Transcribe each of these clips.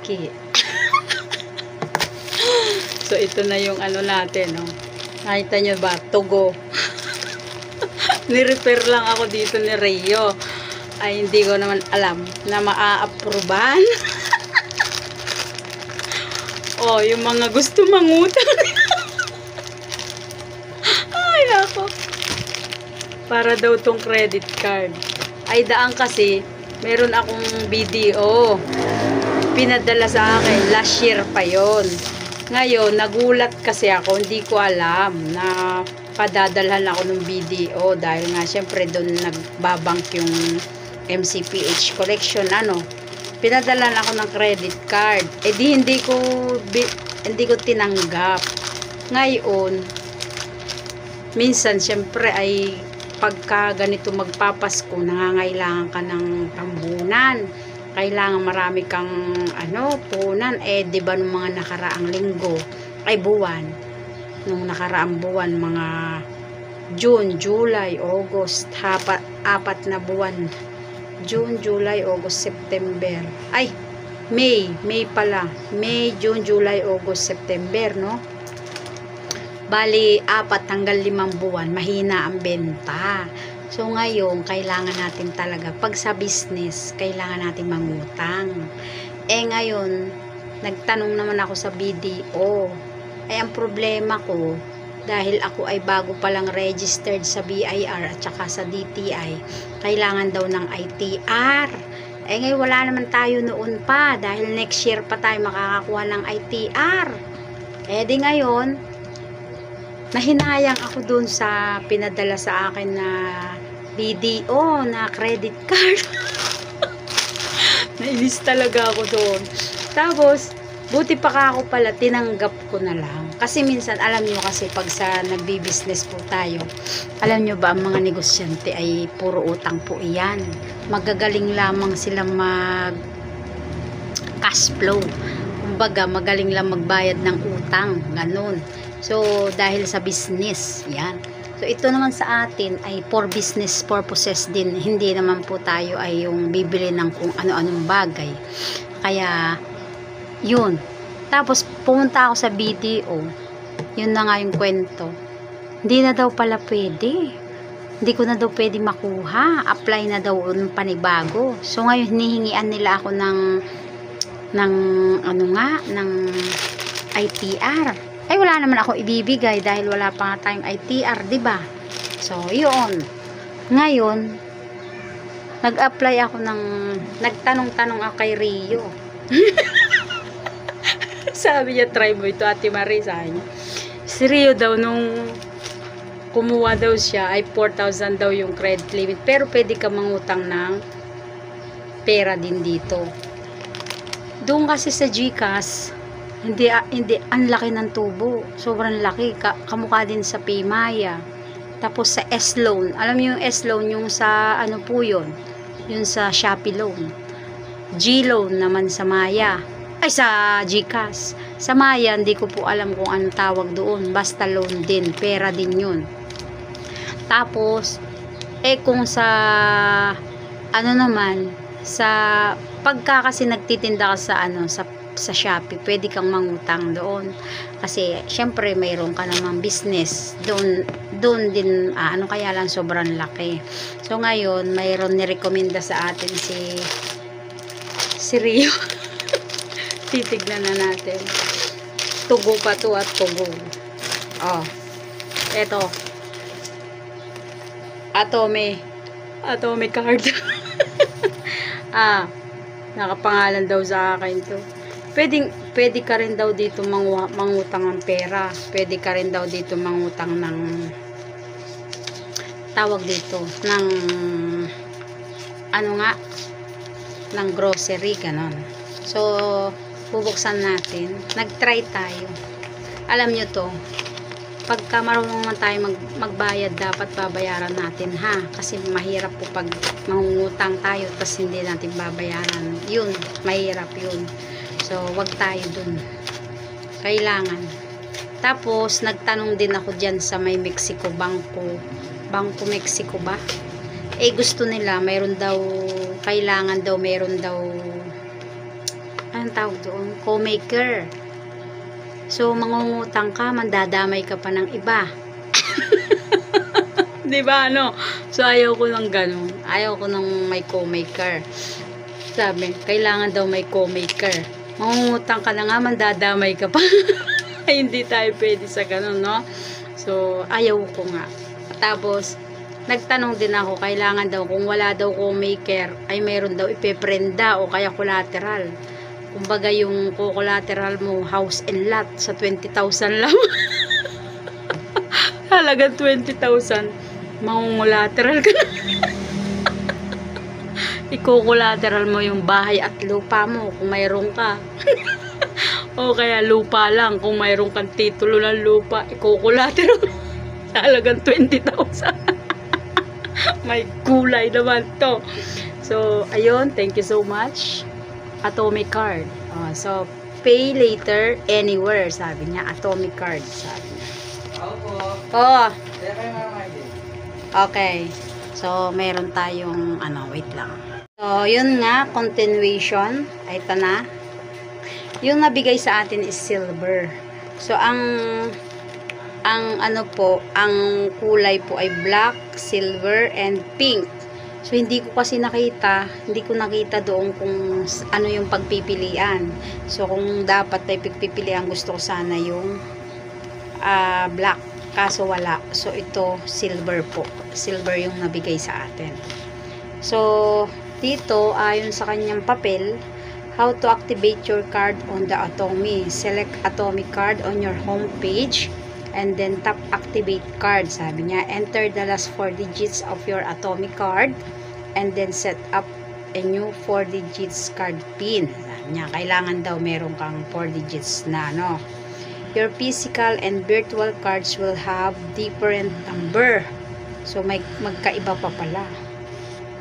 Nike. So, ito na yung ano natin, no? Nakita nyo ba? Tugo. Ni-repair lang ako dito ni Rio. Ay, hindi ko naman alam na maa-approvean. Oh, yung mga gusto mangutang. Ay, ako. Para daw tong credit card. Ay, daan kasi, meron akong video. Pinadala sa akin. Last year pa yon. Ngayon, nagulat kasi ako. Hindi ko alam na padadalhan ako ng video. Dahil nga, syempre, doon nagbabank yung MCPH collection, ano. Pinadalan ako ng credit card. Eh, di hindi ko tinanggap. Ngayon, minsan, syempre, ay pagka ganito magpapasko, nangangailangan ka ng rambunan. Kailangan marami kang punan. Eh, di ba nung mga nakaraang linggo, ay buwan, nung nakaraang buwan, mga June, July, August, apat na buwan. June, July, August, September. Ay, May pala. May, June, July, August, September, no? Bali, 4 hanggang 5 buwan, mahina ang benta. So, ngayon, kailangan natin talaga, pag sa business, kailangan natin mangutang. Eh, ngayon, nagtanong naman ako sa BDO. Ay, ang problema ko, dahil ako ay bago palang registered sa BIR at saka sa DTI, kailangan daw ng ITR. Eh, ngayon, wala naman tayo noon pa, dahil next year pa tayo makakakuha ng ITR. Eh, di ngayon, nahinayang ako dun sa pinadala sa akin na BDO na credit card. Nainis talaga ako doon. Tapos, buti pa ka ako pala, tinanggap ko na lang. Kasi minsan, alam nyo kasi pag sa nagbi-business po tayo, alam nyo ba ang mga negosyante ay puro utang po iyan. Magagaling lamang silang mag cash flow. Kumbaga, magaling lang magbayad ng utang. Ganun. So, dahil sa business, yan. So, ito naman sa atin ay for business purposes din. Hindi naman po tayo ay yung bibili ng kung ano-anong bagay. Kaya, yun. Tapos, pumunta ako sa BDO. Yun na nga yung kwento. Hindi na daw pala pwede. Hindi ko na daw pwede makuha. Apply na daw ng panibago. So, ngayon, hinihingian nila ako ng ITR. Ay, wala naman ako ibibigay dahil wala pa nga tayong ITR, diba? So, yun. Ngayon, nag-apply ako nagtanong-tanong ako kay Rio. Sabi niya, try mo ito, Ate Marie, sabi niya. Si Rio daw, nung kumuha daw siya, ay 4,000 daw yung credit limit. Pero pwede ka mangutang ng pera din dito. Doon kasi sa GCash, hindi, ang laki ng tubo. Sobrang laki. Kamukha din sa Paymaya. Tapos sa S-Loan. Alam mo yung S-Loan, yung sa, ano po yun? Yung sa Shopee Loan. G-Loan naman sa Maya. Ay, sa GCash. Sa Maya, hindi ko po alam kung anong tawag doon. Basta loan din. Pera din yun. Tapos, kung sa, sa, pagka kasi nagtitinda ka sa Shopee, pwede kang mangutang doon. Kasi, syempre, mayroon ka namang business. Doon din, kaya lang sobrang laki. So, ngayon, mayroon nirekomenda sa atin si Rio. Titignan na natin. Tugo pa to at tugo. Oh. Eto. Atome card. Nakapangalan daw sa akin to. Pwede ka rin daw dito mangutang ng pera. Pwede ka rin daw dito mangutang ng tawag dito ng ng grocery, ganon. So, bubuksan natin. Nag-try tayo. Alam nyo to, pagka marunong naman tayo magbayad, dapat babayaran natin, ha? Kasi mahirap po pag mangungutang tayo tapos hindi natin babayaran. Yun, mahirap yun. So, wag tayo dun. Kailangan. Tapos, nagtanong din ako dyan sa may Mexico, Bangko Mexico ba? Gusto nila, mayroon daw, kailangan daw, mayroon daw anong tawag doon? Co-maker. So, mangungutang ka, mandadamay ka pa ng iba. Diba, ano? So, ayaw ko ng ganun. Ayaw ko ng may co-maker. Sabi, kailangan daw may co-maker. Mangungutang ka na nga, mandadamay ka pa. Hindi tayo pwede sa ganun, no? So, ayaw ko nga. Tapos, nagtanong din ako, kailangan daw, kung wala daw co-maker, ay mayroon daw ipeprenda o kaya collateral. Kumbaga yung collateral mo, house and lot, sa 20,000 lang. Halagang 20,000. Mangungulateral ka na. Iko-collateral mo yung bahay at lupa mo kung mayroon ka. O kaya lupa lang kung mayroon kang titulo ng lupa, iko-collateral sa halagang 20,000. May kulay naman to. So, ayun, thank you so much. Atomic card. So, pay later anywhere, sabi niya. Atomic card, sabi niya. Oh. Okay. So, meron tayong, wait lang. So, yun nga, continuation. Ay, ito na. Yung nabigay sa atin is silver. So, ang kulay po ay black, silver, and pink. So, hindi ko kasi nakita doon kung ano yung pagpipilian. So, kung dapat ay pagpipilian, gusto ko sana yung black. Kaso wala. So, ito, silver po. Silver yung nabigay sa atin. So, dito, ayon sa kanyang papel, how to activate your card on the Atomi. Select Atomic card on your home page. And then tap activate card, sabi niya. Enter the last 4 digits of your Atomic card and then set up a new 4 digits card pin. Sabi niya, kailangan daw meron kang 4 digits na Your physical and virtual cards will have different number. So magkaiba pa pala.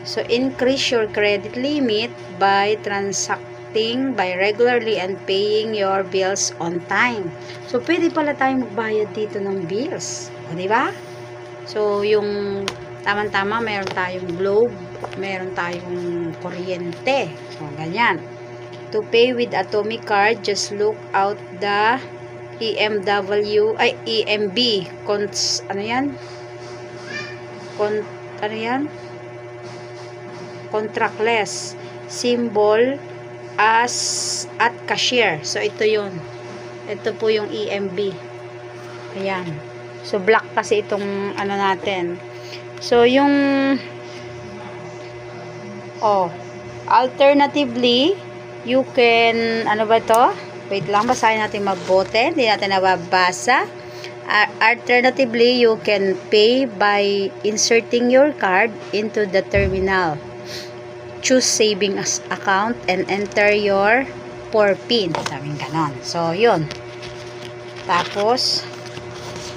So increase your credit limit by transacting by regularly and paying your bills on time. So, pwede pala tayong magbayad dito ng bills. O, diba? So, yung tama-tama, meron tayong globe, meron tayong kuryente. So, ganyan. To pay with Atomic card, just look out the EMB. Ano yan? Contractless. Symbol as at cashier. So, ito yun. Ito po yung EMB. Ayan. So, black kasi itong natin. So, yung alternatively, you can, wait lang, basahin natin mabuti. Hindi natin nababasa. Alternatively, you can pay by inserting your card into the terminal. Choose savings account and enter your 4 PIN. Sabing ganon. So, yun. Tapos,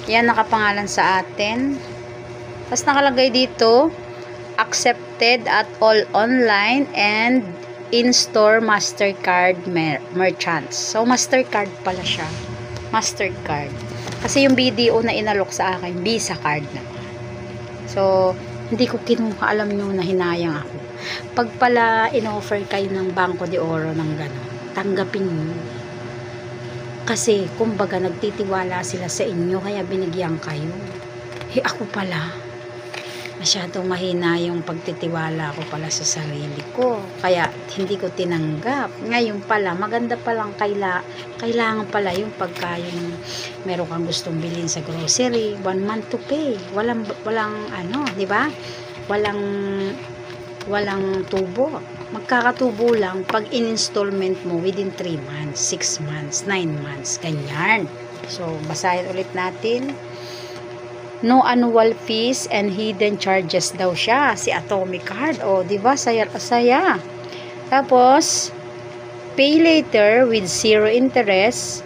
yan nakapangalan sa atin. Tapos, nakalagay dito, accepted at all online and in-store MasterCard merchants. So, MasterCard pala siya. MasterCard. Kasi yung BDO na inalok sa akin, Visa card naman. So, hindi ko kinuha, alam nyo na hinayang ako. Pag pala in-offer kayo ng Banco de Oro ng gano'n, tanggapin nyo. Kasi, kumbaga, nagtitiwala sila sa inyo, kaya binigyan kayo. Ako pala, masyadong mahina yung pagtitiwala ko pala sa sarili ko. Kaya, hindi ko tinanggap. Ngayon pala, maganda palang kailangan pala yung pagka yung meron kang gustong bilhin sa grocery, 1 month to pay. Walang di ba? Walang tubo. Magkakatubo lang pag in-installment mo within 3 months, 6 months, 9 months, ganyan. So, basahin ulit natin. No annual fees and hidden charges daw siya, si Atomic card. O, di ba? Saya. Tapos, pay later with 0 interest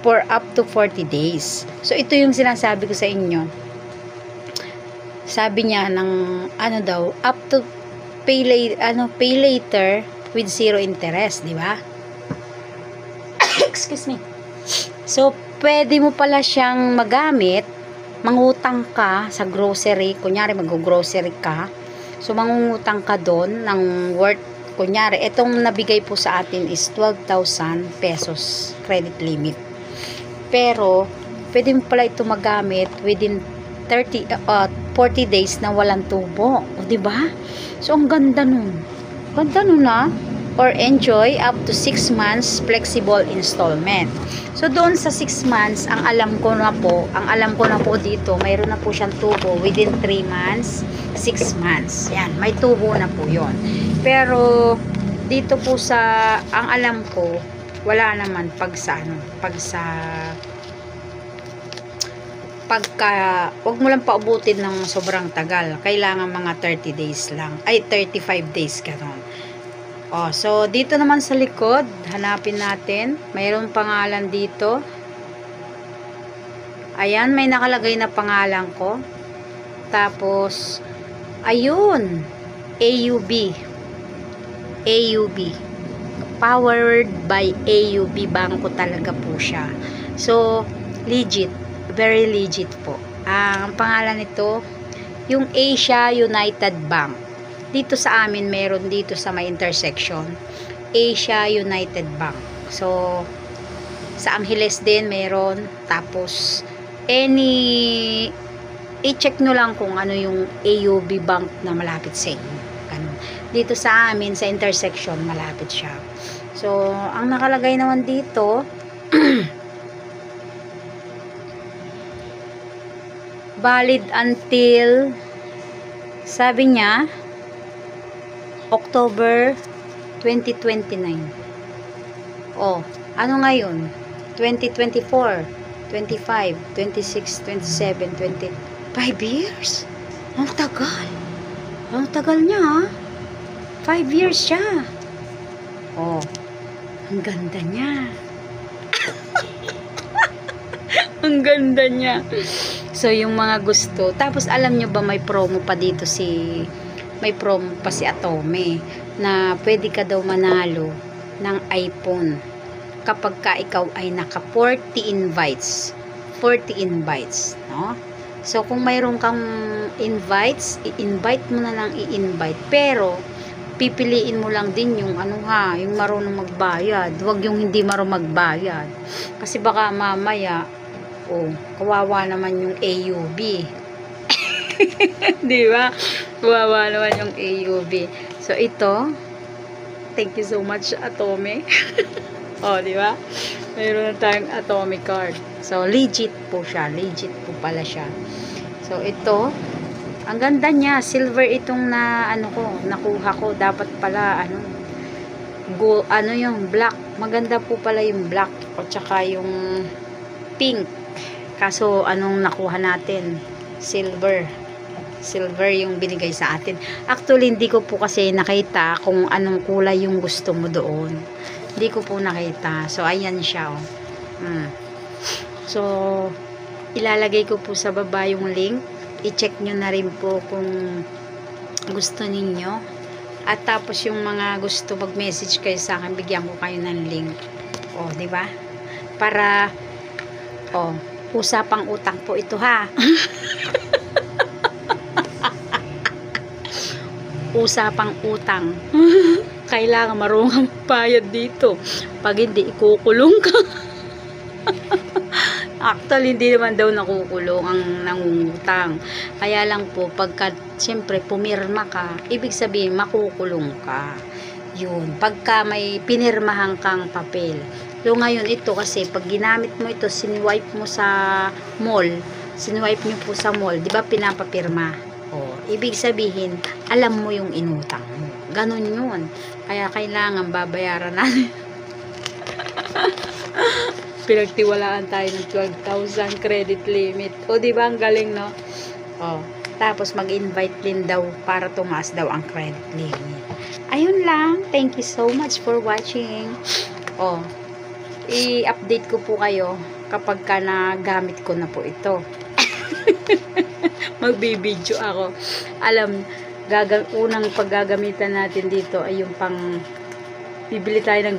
for up to 40 days. So, ito yung sinasabi ko sa inyo. Sabi niya up to pay later with 0 interest, di ba? Excuse me. So, pwede mo pala siyang magamit, mangutang ka sa grocery, kunyari mag-grocery ka, so mangungutang ka doon ng worth kunyari, itong nabigay po sa atin is 12,000 pesos credit limit. Pero, pwede mo pala ito magamit within 40 days na walang tubo. O, diba? So, ang ganda nun. Ganda nun na. Or enjoy up to 6 months flexible installment. So, doon sa 6 months, ang alam ko na po dito, mayroon na po siyang tubo within 3 months, 6 months. Yan, may tubo na po yon. Pero, dito po sa, ang alam ko, wala naman wag mo lang paubutin ng sobrang tagal. Kailangan mga 30 days lang. Ay, 35 days gano'n. Oh, so, dito naman sa likod, hanapin natin. Mayroong pangalan dito. Ayan, may nakalagay na pangalan ko. Tapos, ayun, AUB. AUB. Powered by AUB Bangko talaga po siya. So, legit. Very legit po. Ang pangalan nito, yung Asia United Bank. Dito sa amin, meron dito sa may intersection, Asia United Bank. So, sa Angeles din meron. Tapos, i-check nyo lang kung ano yung AUB Bank na malapit sa inyo. Ganun. Dito sa amin, sa intersection, malapit siya. So, ang nakalagay naman dito, valid until, sabi niya, October 2029. Oh, ano ngayon? 2024, 25, 26, 27, 20, 5 years? Ang tagal. Ang tagal niya, ha? 5 years siya. Oh, ang ganda niya. Ang ganda niya. So, yung mga gusto. Tapos, alam nyo ba may promo pa dito si Atome na pwede ka daw manalo ng iPhone kapag ka ikaw ay naka 40 invites, no? So, kung mayroon kang invites, i-invite mo na lang, i-invite. Pero, pipiliin mo lang din yung yung marunong magbayad. Huwag yung hindi marunong magbayad. Kasi baka mamaya, kawawa naman yung AUB. Di ba? Kawawa naman yung AUB. So, ito, thank you so much, Atome. Di ba? Mayroon na tayong Atome card. So, legit po siya. Legit po pala siya. So, ito, ang ganda niya. Silver itong nakuha ko. Dapat pala, yung black. Maganda po pala yung black. O tsaka yung pink. Kaso, anong nakuha natin? Silver yung binigay sa atin. Actually, hindi ko po kasi nakita kung anong kulay yung gusto mo doon. Hindi ko po nakita. So, ayan siya. So, ilalagay ko po sa baba yung link. I-check nyo na rin po kung gusto ninyo. At tapos yung mga gusto mag-message kayo sa akin, bigyan ko kayo ng link. Diba? Para, usapang utang po ito, ha? Usapang utang. Kailangan marunong bayad dito. Pag hindi, ikukulong ka. Actually, hindi naman daw nakukulong ang nangungutang. Kaya lang po, pagka, siyempre, pumirma ka, ibig sabihin, makukulong ka. Yun. Pagka may pinirmahan kang papel. So, ngayon, ito kasi, pag ginamit mo ito, siniwipe mo sa mall, siniwipe nyo po sa mall, di ba, pinapapirma? Ibig sabihin, alam mo yung inutang mo. Ganon yun. Kaya kailangan babayaran natin. Pinagtiwalaan tayo ng 12,000 credit limit. Diba ang galing, no? Tapos mag-invite din daw para tumaas daw ang credit limit. Ayun lang. Thank you so much for watching. I-update ko po kayo kapag ka nagamit ko na po ito. Magbibideo ako. Unang paggagamitan natin dito ay yung bibili tayo ng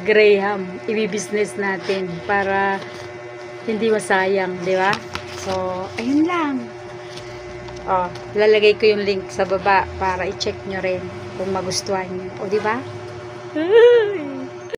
Graham. Ibi-business natin para hindi masayang, di ba? So, ayun lang. Oh, lalagay ko yung link sa baba para i-check nyo rin kung magustuhan nyo. O, di ba? Ay.